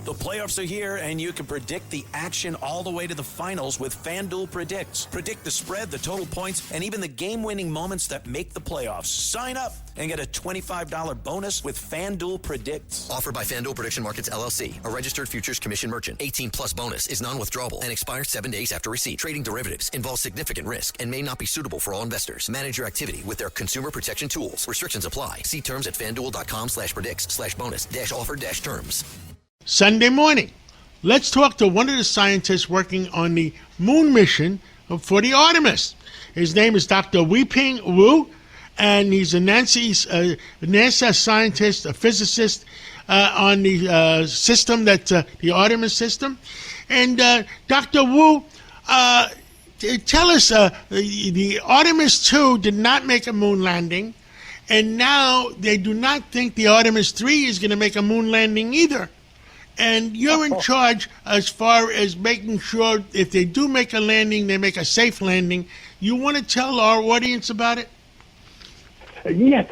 The playoffs are here, and you can predict the action all the way to the finals with FanDuel Predicts. Predict the spread, the total points, and even the game-winning moments that make the playoffs. Sign up and get a $25 bonus with FanDuel Predicts. Offered by FanDuel Prediction Markets, LLC, a registered futures commission merchant. 18-plus bonus is non-withdrawable and expires 7 days after receipt. Trading derivatives involves significant risk and may not be suitable for all investors. Manage your activity with their consumer protection tools. Restrictions apply. See terms at FanDuel.com/predicts/bonus-offer-terms. Sunday morning. Let's talk to one of the scientists working on the moon mission for the Artemis. His name is Dr. Weiping Yu, and he's a NASA scientist, a physicist on the system, the Artemis system. And Dr. Wu, tell us, the Artemis 2 did not make a moon landing, and now they do not think the Artemis 3 is going to make a moon landing either. And you're in charge as far as making sure if they do make a landing, they make a safe landing. You want to tell our audience about it? Yes.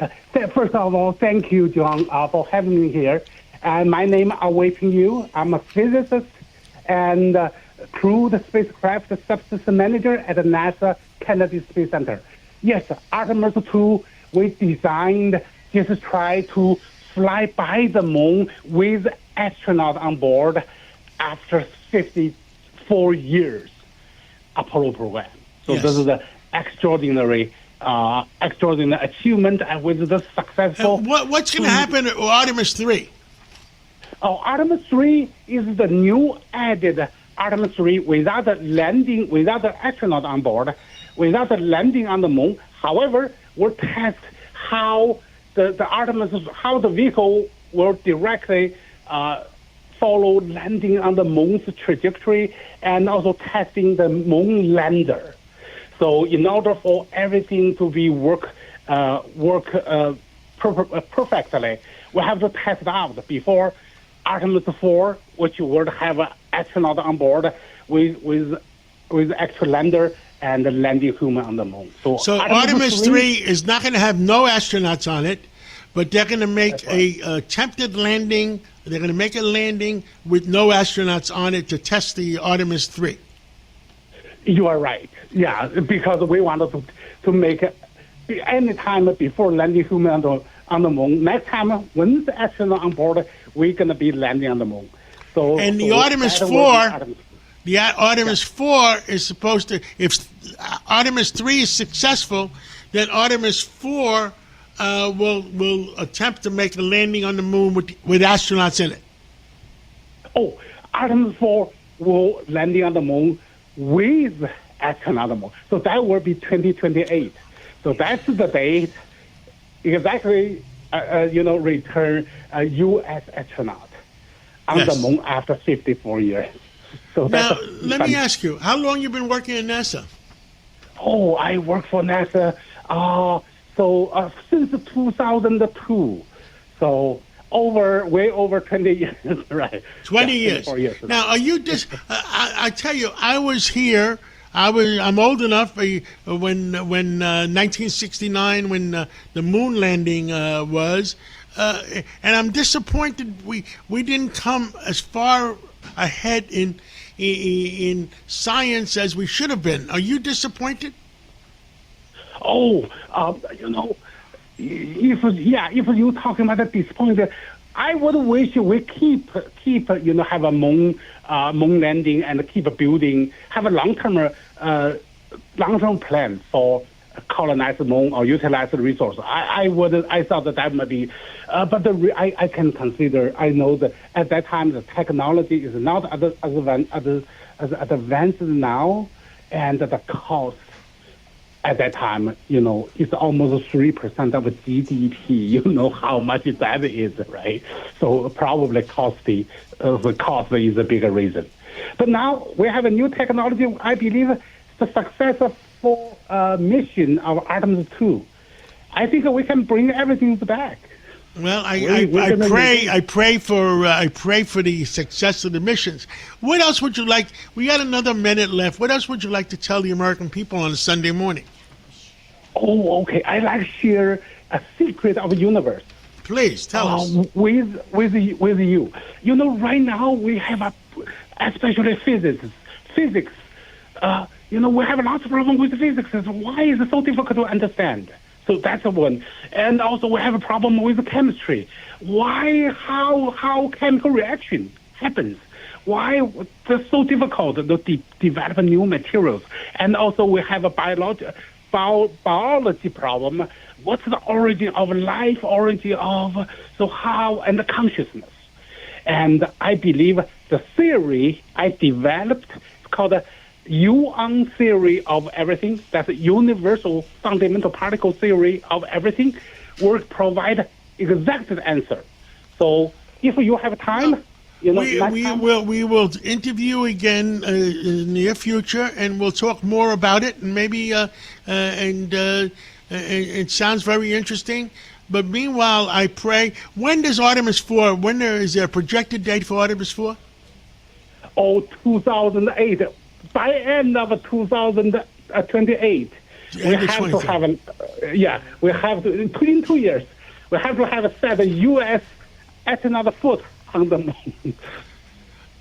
First of all, thank you, John, for having me here. And my name is Weiping Yu. I'm a physicist and crewed spacecraft subsystem manager at the NASA Kennedy Space Center. Yes, Artemis 2, we designed just try to fly by the moon with astronaut on board after 54 years Apollo program. So yes. This is an extraordinary achievement and with the successful... What's going to happen at Artemis 3? Oh, Artemis 3 is the new added Artemis 3 without the landing, without the astronaut on board, without the landing on the moon. However, we'll test how the Artemis, how the vehicle will directly follow landing on the moon's trajectory and also testing the moon lander. So in order for everything to be work perfectly, we have to test it out before Artemis 4, which would have an astronaut on board with actual lander and the landing human on the moon. So Artemis 3 is not going to have no astronauts on it, but they're going to make a attempted landing. They're going to make a landing with no astronauts on it to test the Artemis 3. You are right. Yeah, because we wanted to make any time before landing human on the moon. Next time, when the astronaut on board, we're going to be landing on the moon. So, and the Artemis 4, the Artemis 4 is supposed to, if Artemis 3 is successful, then Artemis 4 will attempt to make a landing on the moon with astronauts in it. Oh, Artemis 4 will landing on the moon with astronauts on the moon. So that will be 2028. So that's the date exactly, return a U.S. astronaut on the moon after 54 years. So now, let me ask you, how long you been working at NASA? Oh, I work for NASA since 2002. So way over 20 years, right? 20 years. Now, are you just? I tell you, I was here. I'm old enough when 1969 when the moon landing was, and I'm disappointed we didn't come as far ahead in science as we should have been. Are you disappointed? Oh, if you're talking about the disappointment, I would wish we keep have a moon landing and keep building, have a long-term plan for colonize the moon or utilize the resource. I thought that might be, but I can consider. I know that at that time the technology is not as advanced now, and the cost at that time, it's almost 3% of GDP. You know how much that is, right? So probably the cost is a bigger reason. But now we have a new technology. I believe the successful mission of Artemis 2. I think we can bring everything back. Well, I pray for the success of the missions. What else would you like? We got another minute left. What else would you like to tell the American people on a Sunday morning? Oh, okay. I like to share a secret of the universe. Please tell us. With you. You know, right now we have especially physics. You know, we have lots of problems with physics. Why is it so difficult to understand? So that's one. And also we have a problem with chemistry. How chemical reaction happens? Why it's so difficult to develop new materials? And also we have a biology problem. What's the origin of life, so how, and the consciousness. And I believe the theory I developed is called the Yuan theory of everything. That's a universal fundamental particle theory of everything. Will provide exact answer. So if you have time, you know, we will interview again in the near future, and we'll talk more about it. And maybe it sounds very interesting. But meanwhile, I pray. When does Artemis 4? Is there a projected date for Artemis 4? 2008. By end of 2028, we have to have we have to in 2 years. We have to have set the U.S. at another foot on the moon.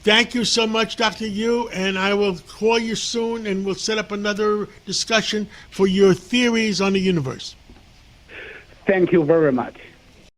Thank you so much, Dr. Yu, and I will call you soon, and we'll set up another discussion for your theories on the universe. Thank you very much.